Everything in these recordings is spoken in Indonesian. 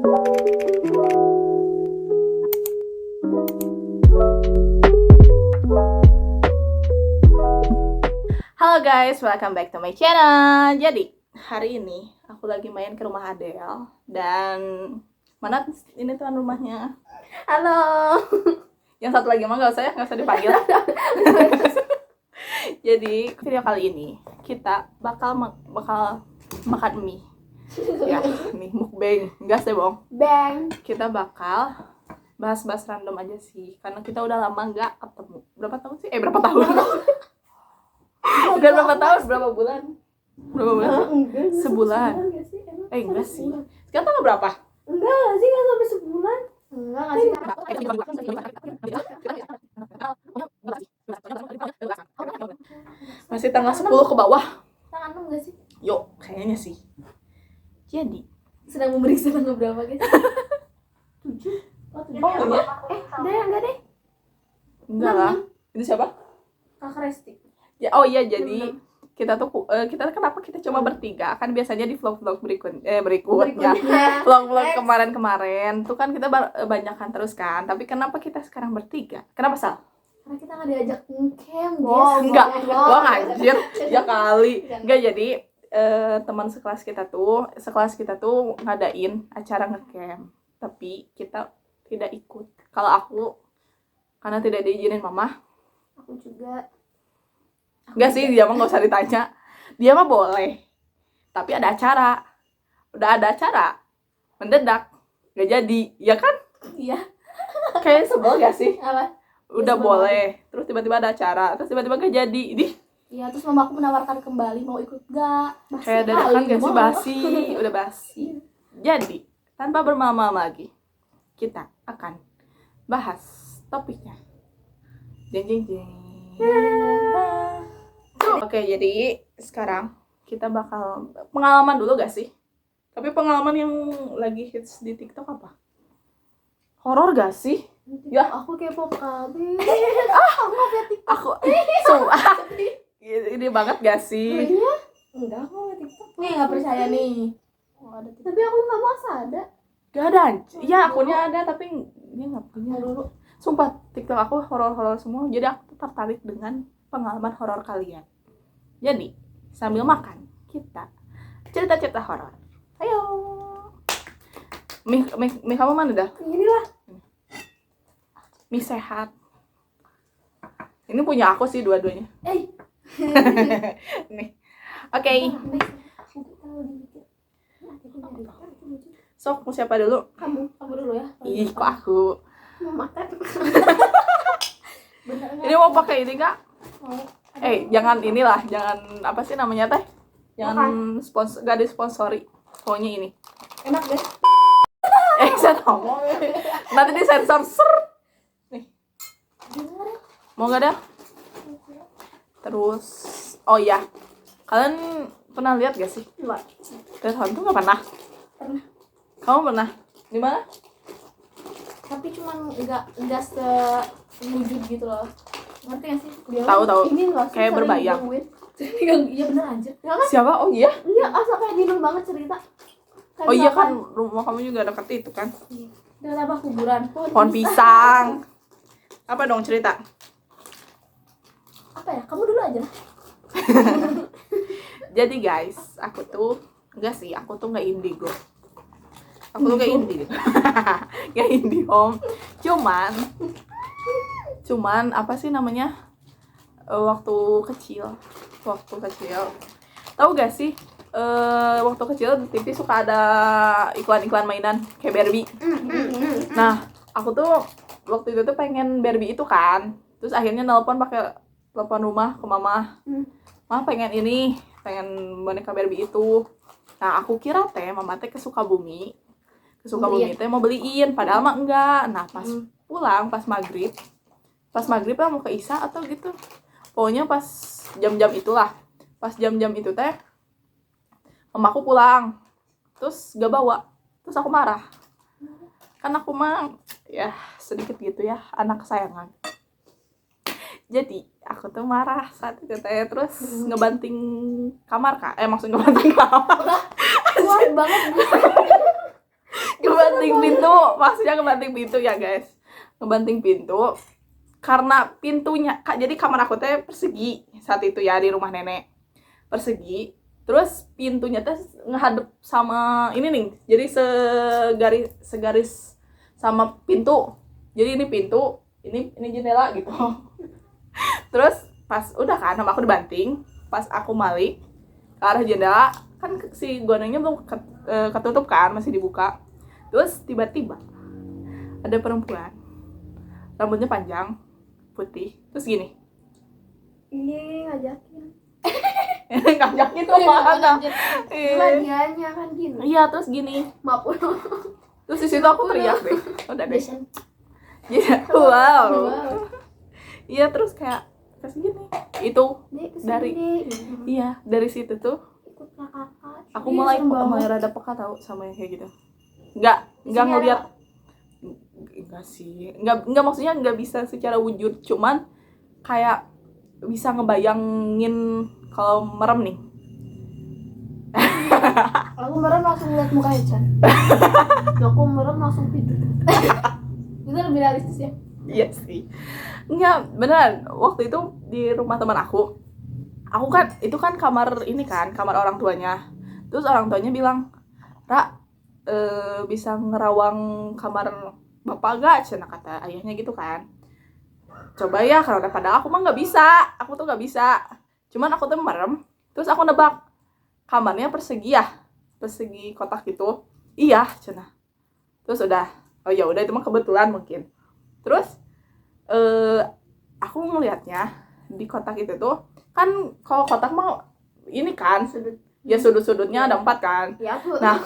Halo guys, welcome back to my channel. Jadi, hari ini aku lagi main ke rumah Adele. Dan mana ini tuan rumahnya? Halo. Yang satu lagi mah nggak usah dipanggil. Jadi, video kali ini kita bakal makan mie. Ya, mie mukbang. Enggak sih, Bong. Bang. Kita bakal bahas-bahas random aja sih. Karena kita udah lama nggak ketemu. Berapa tahun sih? Berapa tahun? Udah berapa tahun? Berapa bulan? Berapa bulan? Sebulan. Enggak sih. Sekarang tanggal berapa? Enggak sih, enggak sampai sebulan. Enggak sih. Masih tanggal 10 ke bawah. Tanggal 6 enggak sih? Yuk, kayaknya sih. Jadi, Sedang memeriksa tanggal berapa, guys? 7. Oh, 7. Oh, iya? Enggak deh. Enggak lah. Itu siapa? Kakak Resti. Ya, oh iya, jadi kita kenapa kita cuma bertiga? Kan biasanya di vlog-vlog berikutnya. Vlog-vlog kemarin-kemarin tuh kan kita banyakan terus kan. Tapi kenapa kita sekarang bertiga? Kenapa, Sal? Karena kita enggak diajak ngecamp, Oh, guys. enggak. Gua anjir. Ya kali. Enggak, jadi teman sekelas kita tuh ngadain acara ngecamp. Tapi kita tidak ikut. Kalau aku karena tidak diizinin mama. Aku juga. Enggak sih, dia mah nggak usah ditanya. Dia mah boleh. Tapi ada acara. Udah ada acara. Mendadak. Gak jadi. Ya kan? Iya. Kayak sebel gak sih? Apa? Udah Sebel boleh. Terus tiba-tiba ada acara. Terus tiba-tiba gak jadi. Ini Iya, terus mamaku menawarkan kembali mau ikut enggak? kayak dadakan gak sih? Basi. Udah basi. Jadi, tanpa berlama-lama lagi, kita akan bahas topiknya. Jeng jeng jeng. Oke, jadi sekarang kita bakal pengalaman dulu gak sih? Tapi pengalaman yang lagi hits di TikTok apa? Horor gak sih? Ya. Aku K-pop KB. Aku nggak lihat TikTok. Aku sumpah. Ini banget gak sih? Iya? Enggak, aku nggak TikTok. Nih nggak percaya nih. Oh, ada TikTok. Tapi aku nggak masa ada. Gak ada. Ya, akunnya ada tapi dia nggak punya. Dulu. Sumpah, TikTok aku horor-horor semua. Jadi aku tertarik dengan pengalaman horor kalian. Jadi, sambil makan, kita cerita-cerita horor. Ayo. Mie kamu mana dah? Inilah. Mie sehat. Ini punya aku sih dua-duanya. Nih. Oke. Sok, mau siapa dulu? Kamu dulu ya. Ih, kok aku. Mau makan. Bener nggak? Ini mau pakai ini enggak? Mau. Jangan inilah, jangan apa sih namanya teh? Jangan sponsor, gak disponsori. Pokoknya ini. Enak guys. Saya ngomong. Nanti disensor. Nih. Mau nggak dah? Terus, oh iya, kalian pernah lihat gak sih? Enggak. Lihat hantu nggak pernah? Pernah. Kamu pernah? Di mana? Tapi cuma enggak sewujud gitu loh. Ngerti gak sih? Dia Tahu. Ini loh. Kayak berbayang. Iya bener anjir. Ya kan? Siapa? Oh iya? Iya, asal kayak gini banget cerita. Kayak Oh iya misalkan, kan, rumah kamu juga dekat itu kan? dengan apa kuburan? Pohon pisang. Apa dong cerita? Apa ya? Kamu dulu aja. Jadi guys, aku tuh nggak indigo. Aku tuh nggak indie. Nggak indie home. Cuman apa sih namanya? Waktu kecil. Tahu gak sih? Waktu kecil di TV suka ada iklan-iklan mainan kayak Barbie. Nah, aku tuh waktu itu tuh pengen Barbie itu kan. Terus akhirnya pakai telepon rumah ke mama. Mama pengen boneka Barbie itu. Nah, aku kira mama ke Sukabumi. Teh mau beliin, padahal mah enggak. Nah, pas pulang pas maghrib lah mau ke Isya atau gitu. Pokoknya pas jam-jam itulah. Pas jam-jam itu teh mamaku pulang. Terus gak bawa. Terus aku marah. Kan aku mah ya sedikit gitu ya, anak kesayangan. Jadi aku tuh marah saat itu teh, terus ngebanting kamar maksudnya ngebanting kamar. Kuat banget. ngebanting pintu, maksudnya ngebanting pintu ya guys, ngebanting pintu karena pintunya jadi kamar aku teh persegi saat itu ya, di rumah nenek persegi, terus pintunya teh ngehadap sama ini nih, jadi segaris sama pintu, jadi ini pintu, ini jendela gitu. Terus pas udah kan sama aku dibanting, pas aku balik ke arah jendela kan si gondengnya belum ketutup kan, masih dibuka. Terus tiba-tiba ada perempuan, rambutnya panjang, putih, terus gini. Ngajakin. Ngajakin tuh mana? Dianya kan gini. Iya, terus gini. Maaf. Terus di situ aku teriak deh. Udah deh. Iya, wow. Iya, terus kayak gini. Itu dari iya, dari situ tuh ikut kakak. aku mulai rada peka tahu sama yang kayak gitu. Enggak ngeliat. Enggak sih. Enggak maksudnya enggak bisa secara wujud, cuman kayak bisa ngebayangin kalau merem nih. Aku merem langsung lihat mukanya Chan. Aku merem langsung tidur. Itu lebih realistis ya? Iya sih. Enggak, beneran. Waktu itu di rumah teman aku kan itu kan kamar ini kan, kamar orang tuanya. Terus orang tuanya bilang, "Ra, bisa ngerawang kamar bapak gak?" Cina kata ayahnya gitu kan. Coba ya, kalau padahal aku mah nggak bisa, aku tuh nggak bisa. Cuman aku tuh merem, terus aku nebak kamarnya persegi ya, persegi kotak gitu. Iya, Cina. Terus udah, oh ya udah itu mah kebetulan mungkin. Terus aku ngelihatnya di kotak itu tuh kan, kalau kotak mah ini kan ya sudut-sudutnya ada 4 kan. Ya, tuh. Nah,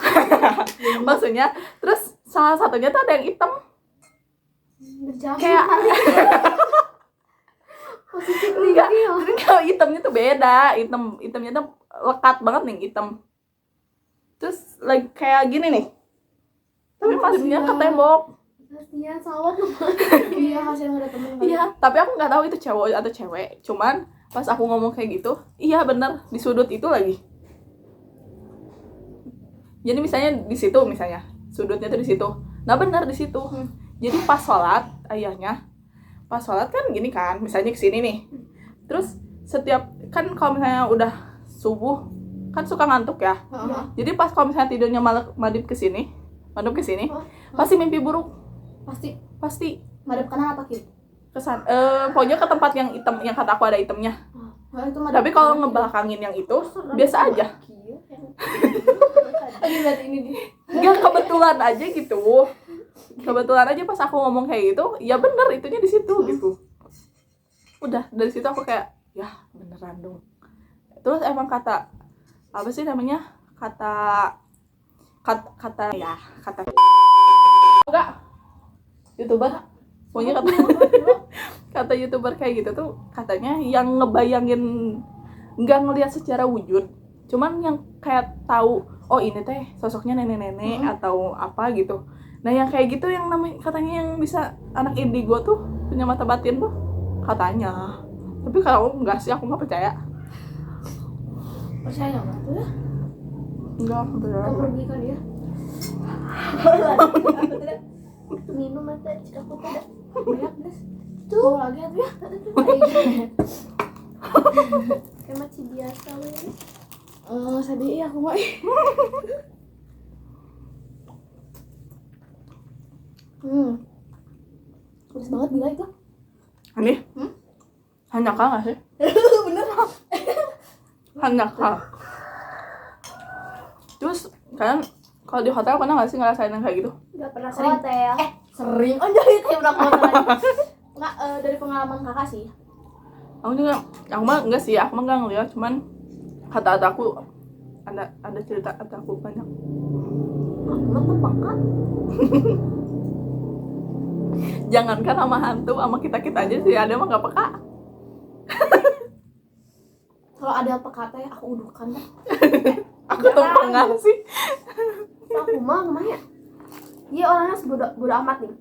maksudnya terus salah satunya tuh ada yang hitam. Kayak posisi enggak, jadi kalau hitamnya tuh beda, hitamnya tuh lekat banget nih, hitam. Terus lagi kayak gini nih, tapi pasnya ke tembok. Kasihan sawat tuh. Iya, kasihan ada temen. Iya, tapi aku nggak tahu itu cowok atau cewek. Cuman pas aku ngomong kayak gitu, iya bener di sudut itu lagi. Jadi misalnya di situ, misalnya sudutnya tuh di situ. Nah bener di situ. Jadi pas sholat, ayahnya pas sholat kan gini kan, misalnya kesini nih. Terus setiap kan kalau misalnya udah subuh kan suka ngantuk ya. Jadi pas kalau misalnya tidurnya madep ke sini, pasti mimpi buruk. Pasti madep kanan apa kiri? kesan pokoknya ke tempat yang hitam, yang kata aku ada hitamnya. Tapi kalau ngebelakangin yang itu biasa aja. Enggak, kebetulan aja gitu. Kebetulan aja pas aku ngomong kayak gitu, ya bener itunya di situ gitu. Udah dari situ aku kayak, ya beneran dong. Terus emang kata apa sih namanya? Kata enggak YouTuber. Pokoknya kata YouTuber kayak gitu tuh katanya yang ngebayangin, nggak ngelihat secara wujud, cuman yang kayak tahu oh ini teh sosoknya nenek-nenek atau apa gitu. Nah yang kayak gitu yang namanya katanya yang bisa anak indigo tuh punya mata batin tuh katanya. Tapi kalau enggak sih, aku nggak percaya. Percaya nggak tuh ya? Enggak, aku percaya. Kau pergi kan ya? Minum mata aku tidak banyak guys. Tuh lagi aku ya. Kayak macam biasa weh. Sedih ya aku mah. Pedes banget gila itu. Ini? Hanya kah nggak sih? Bener. Hanya kah. Terus kalian kalau di hotel pernah nggak sih ngerasain yang kayak gitu? Nggak pernah ke hotel. Sering. Oh jadi kayak udah ke hotel lagi. Nggak, dari pengalaman kakak sih. Aku juga, aku mah enggak sih, aku mah nggak ngeliat, cuman kata aku ada cerita aku banyak. Aku mah tebak kan. Jangankan sama hantu, sama kita aja sih ada mah nggak peka. Kalau ada peka teh aku uduhkan dah. Aku tumpengan sih. Aku mah namanya dia orangnya bodo amat nih.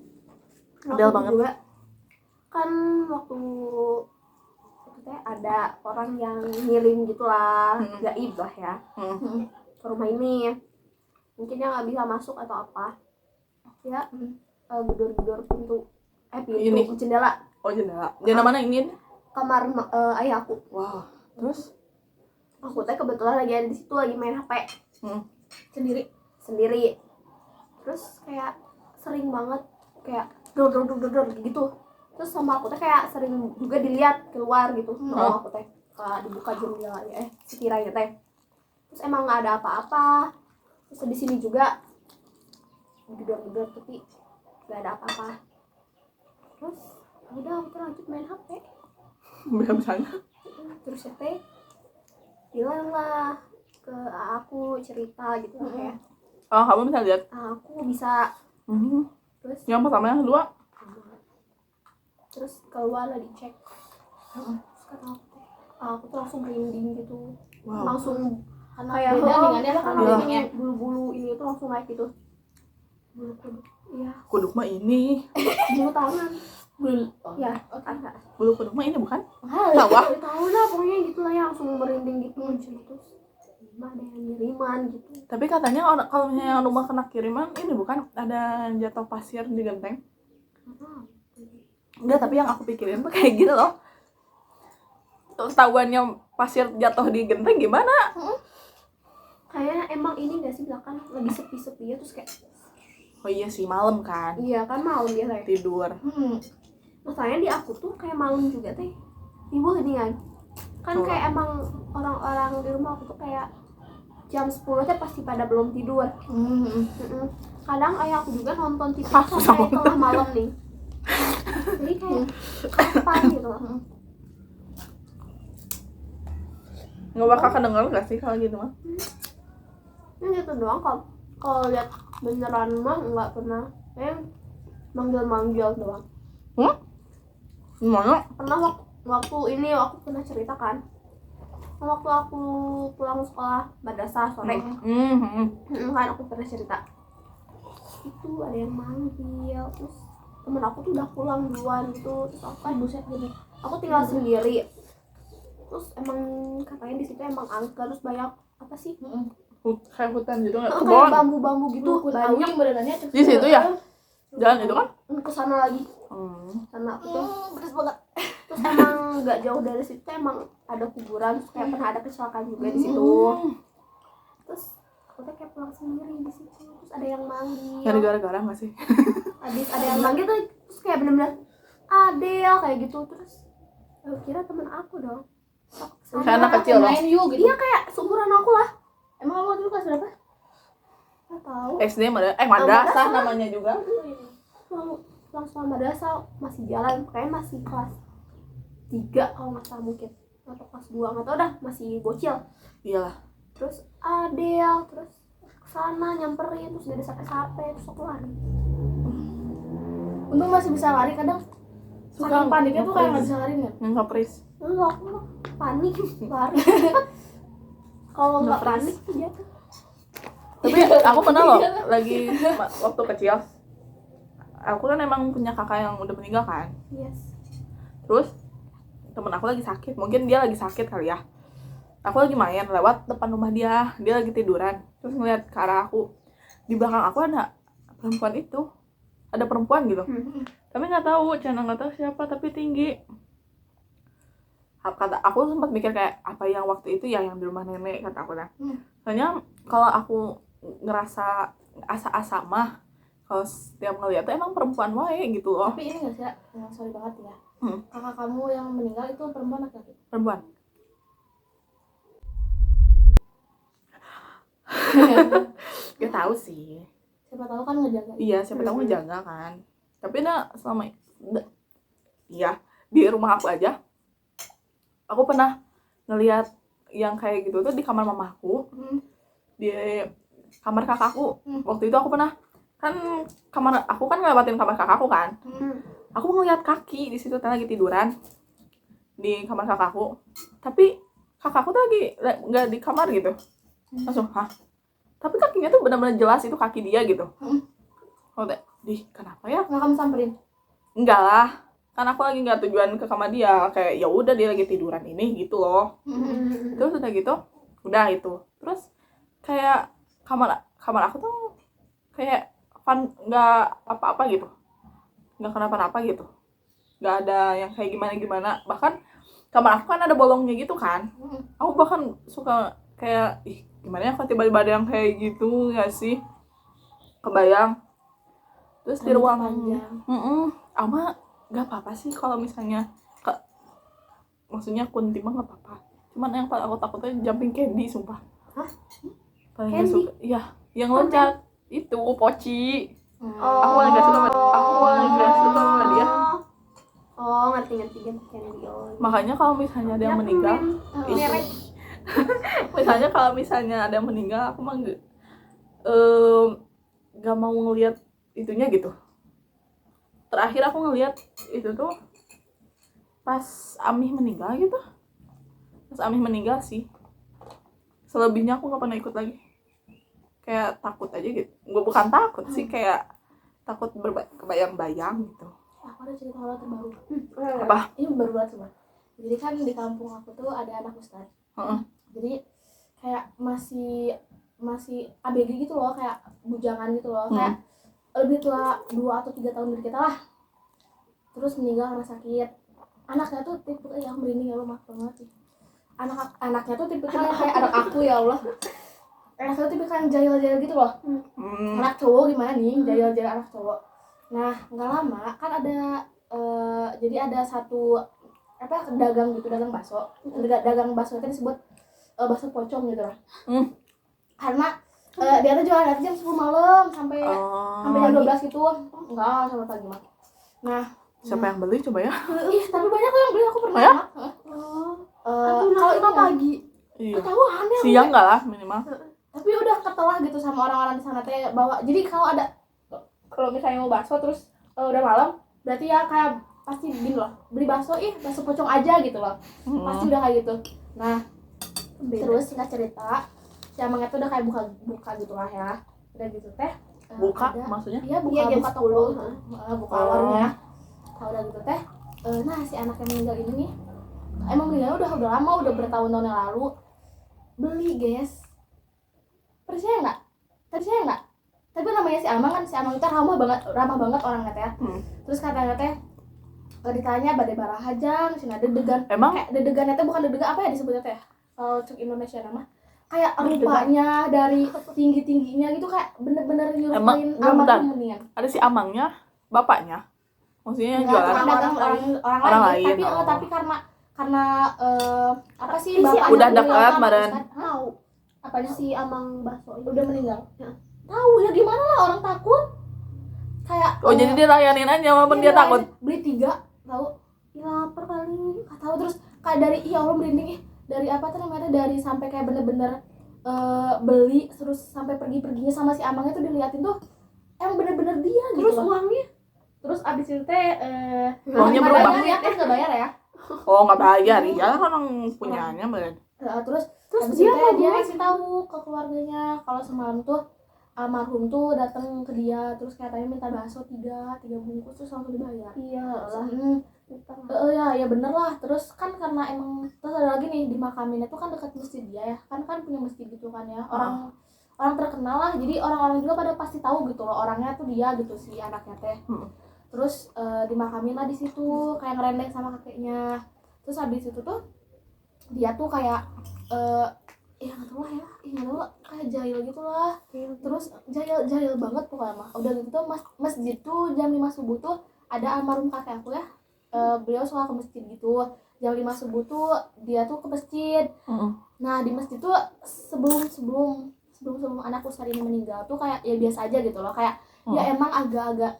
Adel banget juga kan waktu teh ada orang yang ngirim gitulah gaib lah ya ke rumah ini, mungkin dia nggak bisa masuk atau apa. ya gedor-gedor pintu Ini. jendela Oh, jendela mana ingin? kamar ayahku. Wow. Terus Aku teh kebetulan lagi ada di situ lagi main HP Sendiri. Terus kayak sering banget kayak dor gitu. Terus sama aku teh kayak sering juga dilihat keluar gitu. Sama aku teh dibuka jendelanya sekiranya teh. Terus emang nggak ada apa-apa. Terus di sini juga gedor tapi nggak ada apa-apa. Terus udah aku lanjut main HP. biasanya. Terus ya teh bilang lah ke aku cerita gitu lah kayak Oh, kamu bisa lihat. aku bisa. Terus Yang pertama, yang kedua. terus keluar lah dicek. Terus kata aku tuh langsung merinding gitu. Wow. Langsung Karena kayak beda dengannya kan kan Iya. langsung bulu-bulu ini tuh langsung naik gitu. Bulu kuduk. Iya, Kuduk mah ini. bulu tangan. Ya, Oke. agak. Bulu kuduk mah ini bukan? Mahal. Sawah. Ya tahu lah pokoknya gitu lah ya langsung merinding gitu. Terus ada yang kiriman gitu. Tapi katanya kalau misalnya rumah kena kiriman, ini bukan ada jatuh pasir di genteng. Enggak, tapi yang aku pikirin tuh kayak gitu loh. Ketahuannya pasir jatuh di genteng gimana? Kayaknya emang ini gak sih belakang lagi sepi-sepi ya terus kayak Oh iya sih, malam kan. iya kan malam dia kayak. Tidur. Masalahnya di aku tuh kayak malam juga teh ibu heningan kan Oh. kayak emang orang-orang di rumah aku tuh kayak jam 10 teh pasti pada belum tidur. Kadang ayah aku juga nonton TV sampai tengah malam nih jadi kayak kapan gitu loh. Nggak bakal kedenger gak sih kalau gitu mah? Ini gitu doang kalau lihat beneran mah nggak pernah manggil doang. Gimana? Pernah waktu ini aku pernah cerita kan waktu aku pulang sekolah madrasah sore. Kan aku pernah cerita itu ada yang manggil terus temen aku tuh udah pulang duluan gitu terus aku kan buset jadi aku tinggal sendiri terus emang katanya di situ emang angker terus banyak apa sih Kayak hutan gitu nggak? kayak Kebon. bambu-bambu gitu banyak Anjing benerannya Di situ ya? Jalan itu kan? ke sana lagi karena aku tuh pedes banget terus emang nggak jauh dari situ emang ada kuburan terus kayak pernah ada kecelakaan juga di situ terus aku tuh kayak pulang sendiri di situ terus ada yang manggil Nyari gara-gara nggak sih? habis ada yang manggil tuh terus kayak bener-bener Adel kayak gitu terus aku kira temen aku dong. Kayak anak kecil loh. Main yuk gitu. Iya kayak seumuran aku lah. Emang kamu dulu kelas berapa? Nggak tahu. SD madrasah Madrasah. namanya juga. Pulang sekolah madrasah masih jalan kayaknya masih kelas 3 kalau nggak salah mungkin atau kelas 2 nggak tahu dah masih bocil. Iyalah. Terus Adel terus kesana nyamperin terus gak ada sampai terus aku lari. Untung masih bisa lari kadang. Saking paniknya tuh kayak nggak bisa lari kan? Ngapris. Lalu aku panik lari. Kalau nggak panik tuh jatuh. Tapi aku pernah loh lagi waktu kecil. Aku kan emang punya kakak yang udah meninggal kan. Yes. Terus temen aku lagi sakit, mungkin dia lagi sakit kali ya. Aku lagi main lewat depan rumah dia lagi tiduran. Terus ngeliat ke arah aku. Di belakang aku ada perempuan itu. Ada perempuan gitu. Tapi nggak tahu, nggak tahu siapa, tapi tinggi. Kata aku sempat mikir kayak apa yang waktu itu ya yang di rumah nenek kata aku kan. Soalnya kalau aku ngerasa asa-asa mah kalau setiap ngeliat tuh emang perempuan wae gitu loh. Tapi ini nggak sih, yang sorry banget ya. Hmm. Kakak kamu yang meninggal itu perempuan laki-laki? Perempuan. Gak tahu sih. Siapa tahu kan ngejaga. Iya, siapa tahu ngejaga kan. Tapi selama iya di rumah aku aja, aku pernah ngelihat yang kayak gitu tuh di kamar mamaku, di kamar kakakku. Waktu itu aku pernah kan kamar aku kan ngelewatin kamar kakakku kan. Aku ngeliat kaki di situ lagi tiduran di kamar kakakku. Tapi kakakku tuh lagi nggak di kamar gitu. Langsung, hah? Tapi kakinya tuh benar-benar jelas itu kaki dia gitu. Oh, kenapa ya? Nggak kamu samperin? Enggak lah, kan aku lagi nggak tujuan ke kamar dia, kayak ya udah dia lagi tiduran ini gitu loh. Terus udah gitu, udah itu. Terus kayak kamar aku tuh kayak nggak apa-apa gitu, nggak kenapa-napa gitu, nggak ada yang kayak gimana, bahkan kamar aku kan ada bolongnya gitu kan, aku bahkan suka kayak ih gimana ya kalau tiba-tiba ada yang kayak gitu nggak sih, kebayang. Terus di ruang ama nggak apa-apa sih kalau misalnya maksudnya kunti mah nggak apa-apa, cuman yang paling aku takutnya jumping candy sumpah. Hah? Paling nggak Candy? suka iya yang loncat itu poci. Oh. Aku paling nggak suka sama dia. Oh, ngerti Candy. Oh. Makanya kalau misalnya ada yang meninggal itu, merek. misalnya kalau misalnya ada yang meninggal aku mah nggak mau ngelihat itunya gitu. Terakhir aku ngelihat itu tuh pas Amih meninggal gitu, pas Amih meninggal sih, selebihnya aku nggak pernah ikut lagi, kayak takut aja gitu. Gue bukan takut sih, kayak takut kebayang-bayang gitu. Aku ada cerita horor terbaru. Apa? Ini baru banget semua. Jadi kan di kampung aku tuh ada anak ustad. Jadi kayak masih ABG gitu loh, kayak bujangan gitu loh, kayak lebih tua 2 atau 3 tahun dari kita lah. Terus meninggal karena sakit. Anaknya tuh tipe yang merinding ya Allah, maaf banget sih. Anaknya tuh tipe kayak anak aku ya Allah. Anaknya tuh tipe yang jahil-jahil gitu loh. Anak cowok gimana nih, jahil-jahil anak cowok. Nah, nggak lama kan ada jadi ada satu dagang gitu, dagang bakso. Dagang bakso itu disebut bakso pocong gitu lah. Karena dia tuh jualan dari jam 10 malam sampai jam 12 gitu. Enggak, sampai pagi mah. Nah, siapa yang beli coba ya? Ih, tapi banyak kok yang beli, aku pernah. Oh ya? Kalau itu pagi. Iya. Ketahuan ya. Siang enggak lah minimal. Tapi udah ketelah gitu sama orang-orang di sana teh bahwa jadi kalau misalnya mau bakso terus udah malam, berarti ya kayak pasti beli bakso, bakso pocong aja gitu loh. Pasti udah kayak gitu. Nah, terus singkat cerita, si Amangnya tuh udah kayak buka gitu lah ya. Udah gitu teh. Buka maksudnya? Iya, buka toko gitu. Buka warungnya. Kalau udah gitu teh, nah si anak yang meninggal ini nih, emang meninggalnya udah lama, udah bertahun-tahun yang lalu. Beli, guys. Percaya nggak? Tapi namanya si Amang itu ramah banget orangnya teh. Terus katanya teh ditanya badai barahajang, sih dedegan. Emang? Kayak dedegannya teh bukan dedegan apa ya disebutnya teh? Kalau cek Indonesia nama kayak rupanya dari tingginya gitu, kayak bener-bener nyuruhin almarhum meninggal. Ada si Amangnya, bapaknya. Maksudnya yang jualan orang lain. Tapi karena apa sih bapaknya udah dekat badan. Tahu apanya si Amang bakso udah meninggal. Tahu ya, gimana lah orang takut. Kayak jadi dia layanin aja walaupun dia takut. Beli 3, tahu? Lapar kali. Tahu terus kayak dari ya Allah merinding dari apa tuh namanya, dari sampai kayak bener-bener beli terus sampai perginya sama si Amangnya tuh diliatin tuh emang bener-bener dia gitu. Terus uangnya terus abis itu teh uangnya berubah ya kan nggak bayar ya. Oh nggak bayar ya kan orang punyanya bener. Terus dia ngasih tahu ke keluarganya kalau semalam tuh almarhum tuh datang ke dia, terus katanya minta bakso 3 bungkus terus langsung dibayar. Iya lah. Ya bener lah. Terus kan karena emang terus ada lagi nih di makaminnya tuh kan dekat masjid dia ya, kan punya masjid gitu kan ya, orang terkenal lah, jadi orang-orang juga pada pasti tahu gitu loh orangnya tuh dia gitu si anaknya teh. Terus dimakamin lah di situ kayak ngerendeng sama kakeknya. Terus habis itu tuh dia tuh kayak nggak tahu lah ya, kayak jahil gitu lah. Terus jahil banget pokoknya mah. Udah gitu tuh masjid tuh jam 5 subuh tuh ada almarhum kakek aku ya, beliau suka ke masjid gitu. Jam 5 subuh tuh dia tuh ke masjid. Nah di masjid tuh sebelum anak ustad ini meninggal tuh kayak ya biasa aja gitu loh, kayak ya emang agak-agak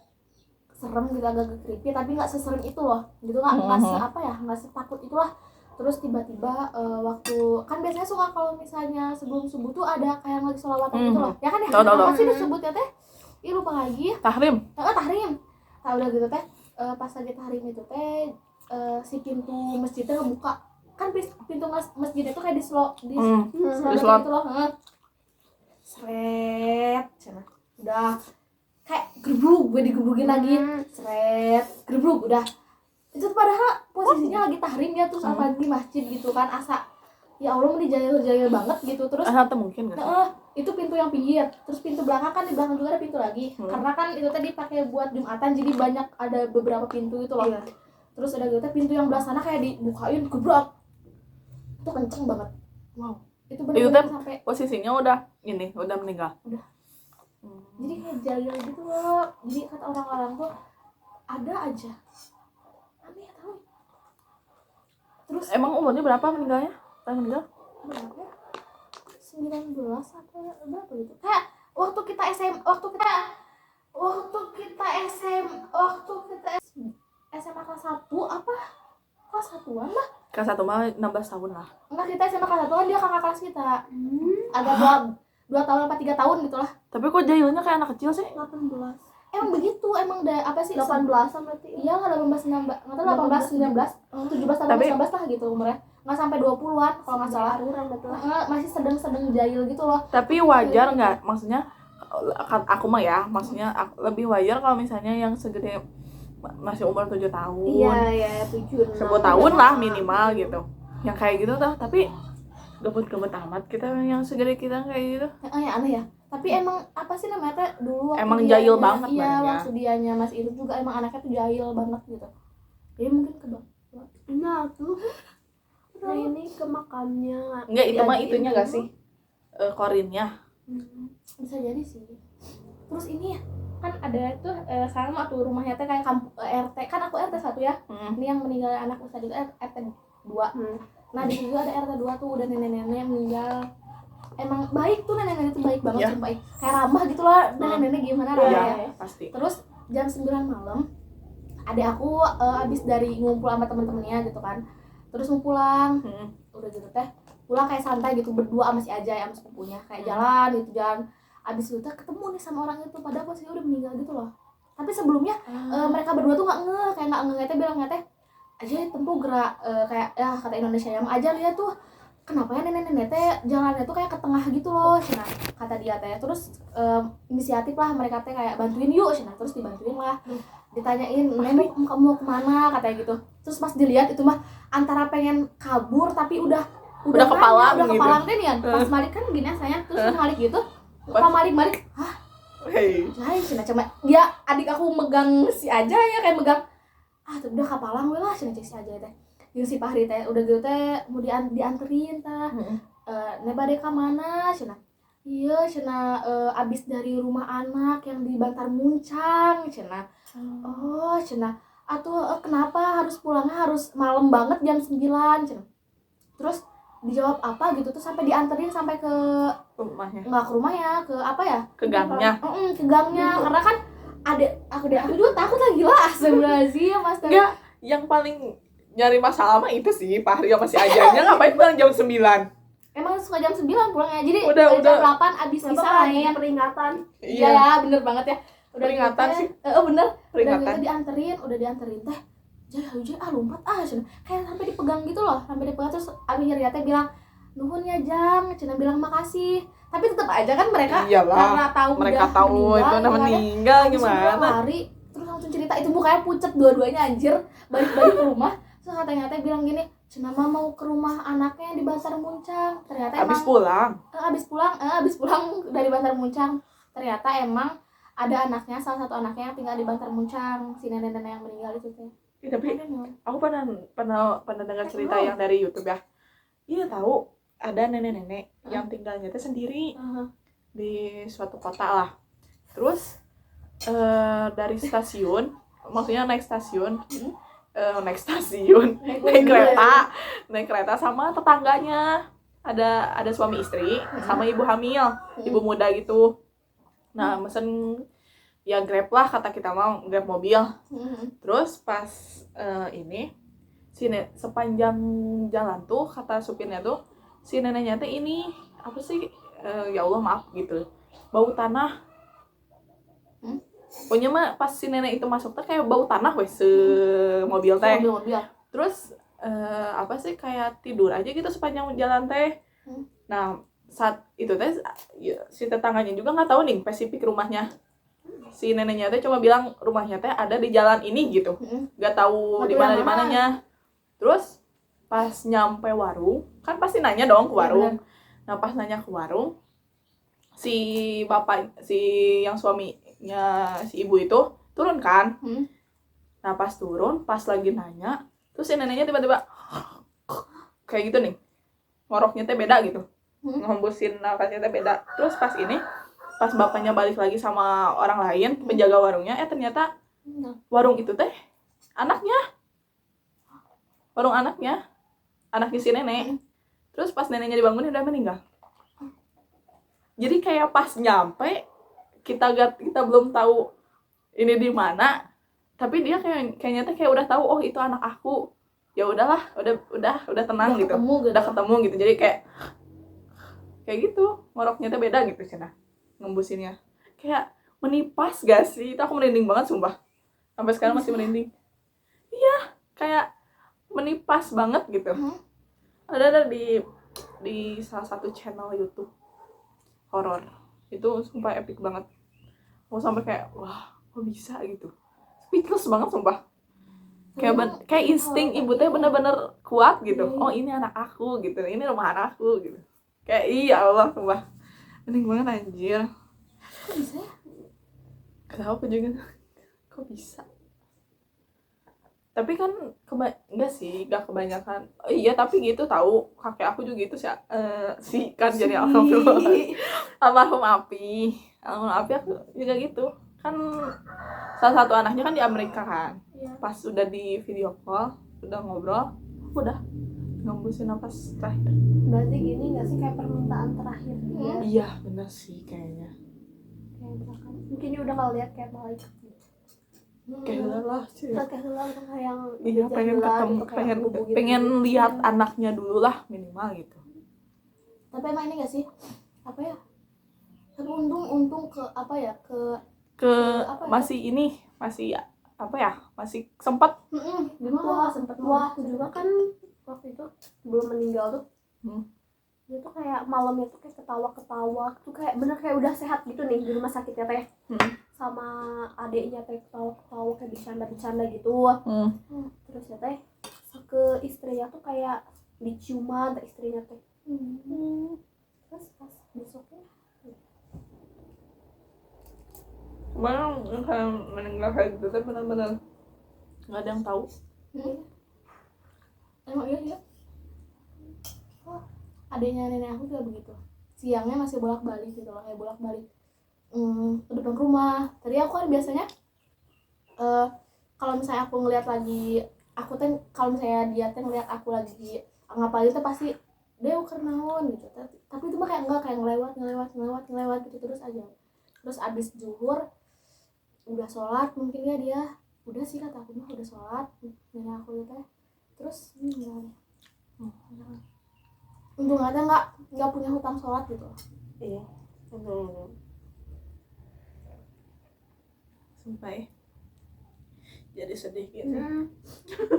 serem gitu, agak creepy, tapi nggak seserem itu loh gitu, nggak setakut itulah. Terus tiba-tiba waktu kan biasanya suka kalau misalnya sebelum subuh tuh ada kayak lagi sholawatan gitu loh ya kan ya, apa sih disebutnya teh? Lupa lagi. Tahrim. Tahrim. Nah udah gitu teh pas lagi tahrim itu teh si pintu masjidnya ngebuka, kan pintu masjidnya tuh kayak dislot gitu loh. Seret sana udah kayak gerbuk, gue digebukin lagi, seret gerbuk udah. Itu padahal posisinya lagi tahrim ya, terus apa di masjid gitu kan, asa ya Allah ini jahil banget gitu. Terus asa mungkin kan itu pintu yang pinggir, terus pintu belakang kan di belakang juga ada pintu lagi. Karena kan itu tadi pakai buat Jumatan, jadi banyak ada beberapa pintu gitu loh. Terus ada gitu pintu yang belah sana kayak dibukain gebrak. Itu kenceng banget. Wow. Itu Itu benar-benar sampai posisinya udah meninggal. jadi kayak jahil gitu loh. Jadi kata orang-orang tuh ada aja. Aneh tau. Terus Emang umurnya berapa meninggalnya? Meninggal? berapa ya? 19 atau berapa gitu. Kayak waktu kita SMA kelas 1 apa? Kelas 1-an lah. Kelas 1 mah 16 tahun lah. Enggak, kita SMA kelas 1 kan dia kakak kelas kita. Agak 2 tahun apa 3 tahun gitu lah. Tapi kok jahilnya kayak anak kecil sih? 18. Emang begitu, emang apa sih? 18 berarti. Iya lah 18 19. Enggak tahu 18 19. 17 atau 19 lah gitu umurnya. Enggak sampai 20-an kalau enggak salah. Aruran betul. Masih sedang jahil gitu loh. Tapi wajar nggak? Maksudnya aku mah ya, maksudnya lebih wajar kalau misalnya yang segede masih umur 7 tahun. Iya, 7 10 tahun lah minimal gitu. Yang kayak gitu tuh, tapi gebet-gebet amat kita yang segede kita kayak gitu. Ya aneh ya. Tapi emang apa sih namanya teh dulu waktu Emang dianya- jahil banget Iya, badannya. waktu dianya Mas Iru juga emang anaknya tuh jahil banget gitu. Jadi mungkin Nah, tuh. Nah, ini ke makamnya. Enggak, itu mah diajiin itunya dulu. gak sih? Korinnya. bisa jadi sih. Terus ini ya, kan ada tuh sama tuh rumahnya teh kayak RT. Kan aku RT 1 ya. Ini yang meninggal anak Ustaz juga RT 2. Nah, di situ ada RT 2 tuh udah nenek-nenek meninggal. Emang baik tuh nenek-nenek tuh baik banget, Iya. sumpah baik. Kayak ramah gitu loh, nenek-nenek gimana ramah Iya, ya. pasti. Terus jam 9 malam adek aku abis dari ngumpul sama temen-temennya gitu kan. Terus mau pulang. Udah gitu teh pulang kayak santai gitu berdua sama si Ajay sama sepupunya kayak jalan gitu jalan. Abis itu teh ketemu nih sama orang itu padahal posisinya udah meninggal gitu loh. Tapi sebelumnya mereka berdua tuh nggak ngeh teh bilangnya teh aja tempuh gerak kayak ya kata Indonesia yang aja lihat tuh kenapa ya nenek-nenek teh jalannya tuh kayak ke tengah gitu loh Cina kata dia teh. Terus inisiatif lah mereka teh kayak bantuin yuk Cina. Terus dibantuin lah, ditanyain nenek kamu mau kemana katanya gitu. Terus pas dilihat itu mah antara pengen kabur tapi udah kepalang udah gitu. kepalang teh nih pas Malik kan gini sayang. Terus Malik gitu pas Malik Hey. Jai Cina cuma dia adik aku megang si aja ya kayak megang tuh udah kapalang we lah Cina cek si aja teh jeung si Fahri teh udah gitu teh mau dianterin tah nebade ka mana Cina. Iya Cina abis dari rumah anak yang di Bantar Muncang Cina. Oh Cina atuh kenapa harus pulangnya harus malam banget jam 9 Cina. Terus dijawab apa gitu tuh sampai dianterin sampai ke Rumahnya. nggak ke rumahnya ke apa ya Ke gangnya. ke gangnya karena kan aku juga takut lagi lah astagfirullahaladzim mas Enggak, yang paling nyari masalah mah itu sih Fahri sama si Ajanya ngapain pulang jam 9. emang suka jam 9 pulangnya jadi Udah. jam 8 abis bisa main peringatan. iya ya bener banget ya udah Peringatan gitu, sih. bener Peringatan. udah dianterin teh Jai lompat Cina kayak sampai dipegang gitu loh sampai dipegang terus abis nyari bilang nuhun ya Jang Cina bilang makasih tapi tetap aja kan mereka Iyalah, karena tahu mereka udah tahu itu udah meninggal Abis itu gimana. lari terus langsung cerita itu mukanya pucet dua-duanya anjir balik ke rumah terus katanya teh bilang gini Cina mah mau ke rumah anaknya yang di Bantar Muncang ternyata Habis emang pulang. abis pulang dari Bantar Muncang ternyata emang ada anaknya salah satu anaknya yang tinggal di Bantar Muncang si nenek-nenek yang meninggal itu teh. Tapi aku pernah dengar cerita yang dari YouTube ya. Iya tahu ada nenek-nenek yang tinggalnya teh sendiri di suatu kota lah. Terus dari stasiun, maksudnya naik kereta sama tetangganya. Ada suami istri sama ibu hamil, ibu muda gitu. Nah, mesen ya Grab lah kata kita mau Grab mobil. Terus pas sepanjang jalan tuh kata supirnya tuh si neneknya teh ini apa sih ya Allah maaf gitu bau tanah. Pokoknya mah pas si nenek itu masuk teh kayak bau tanah wes mobil teh. Mobil. Terus apa sih kayak tidur aja gitu sepanjang jalan teh. Nah saat itu teh si tetangganya juga nggak tahu nih spesifik rumahnya. Si neneknya teh cuma bilang rumahnya teh ada di jalan ini gitu, nggak tahu di mana mananya. Terus pas nyampe warung kan pasti nanya dong ke warung. Nah pas nanya ke warung si bapak, si yang suaminya si ibu itu turun kan. Nah pas turun, pas lagi nanya, terus si neneknya tiba-tiba kayak gitu nih, ngoroknya teh beda gitu, ngehembusin nafasnya teh beda. Terus pas bapaknya balik lagi sama orang lain penjaga warungnya, ternyata warung itu teh warung anaknya si nenek. Terus pas neneknya dibangunin udah meninggal. Jadi kayak pas nyampe kita belum tahu ini di mana, tapi dia kayaknya tuh kayak udah tahu, oh itu anak aku. Ya udahlah, udah tenang gitu. Udah ketemu gitu. Jadi kayak gitu, ngoroknya tuh beda gitu cenah. Ngembusinnya. Kayak menipas gak sih? Itu aku merinding banget sumpah. Sampai sekarang masih merinding. Iya, kayak menipas banget gitu. Ada di salah satu channel YouTube horor. Itu sumpah epic banget. Aku sampai kayak wah, kok bisa gitu. Speechless banget sumpah. Kayak insting ibu teh bener-bener kuat gitu. Oh, ini anak aku gitu. Ini rumah anakku gitu. Kayak iya Allah sumpah. Bening banget anjir. Kok bisa ya? Gak tau aku juga. Kok bisa? Tapi kan enggak sih, enggak kebanyakan. Oh, iya, tapi gitu tahu kakek aku juga gitu sih kan jadi almarhum Api aku juga gitu kan. Salah satu anaknya kan di Amerika kan. Pas udah di video call, udah ngobrol, udah ngembusin nafas terakhir. Berarti gini nggak sih, kayak permintaan terakhir dia? Iya bener sih kayaknya. Kayak misalkan mungkin dia udah kalau lihat kayak malaikat gitu. Kayak lelah sih. Kayak lelah atau yang Iya, pengen ketemu, gitu, pengen lihat anaknya dulu lah minimal gitu. Tapi emang ini gak sih, apa ya, tapi untung ke apa ya, masih ini masih apa ya, masih sempat. Wah, sempet waktu juga kan, waktu itu belum meninggal tuh. Dia tuh kayak malamnya tuh kayak ketawa tuh, kayak bener kayak udah sehat gitu nih di rumah sakitnya teh. Sama adeknya teh ketawa kayak bercanda gitu. Terus ya teh ke istrinya tuh kayak diciuman teh istrinya teh. Terus pas besoknya Memang kayak meninggal kayak gitu kan benar-benar nggak ada yang tahu. Emang iya. Adanya nenek aku juga begitu. Siangnya masih bolak-balik gitu loh, kayak bolak-balik ke depan rumah. Tadi aku kan biasanya kalau misalnya aku ngeliat lagi, aku kan kalau misalnya dia tuh ngeliat aku lagi ngapain tuh pasti dia kernaon gitu. Tapi itu mah kayak enggak, kayak ngelewat gitu terus aja. Terus abis zuhur udah sholat, mungkin ya dia udah sih, kata aku mah udah sholat nenek aku itu teh. Terus untung ada nggak punya hutang sholat gitu. Iya, sampai jadi sedih gitu.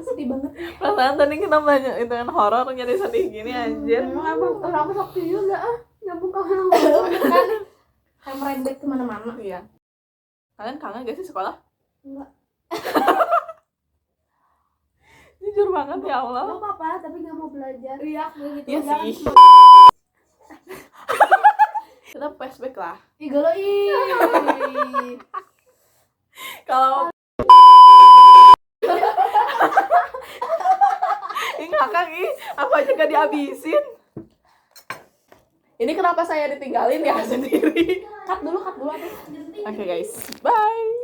sedih banget. Perasaan tadi kita banyak itu kan horor jadi sedih gini anjir. Aku sakti juga nyambung kangen Kan kayak merembet kemana-mana. Iya. Kalian kangen gak sih sekolah? Enggak. Jujur banget ya Allah. Gak apa-apa, tapi gak mau belajar. Iya, gitu. Iya sih. Kita flashback lah. Ih, gelo Kalau ini kakak apa aja gak dihabisin. Ini kenapa saya ditinggalin ya sendiri. Cut dulu. Oke guys, bye.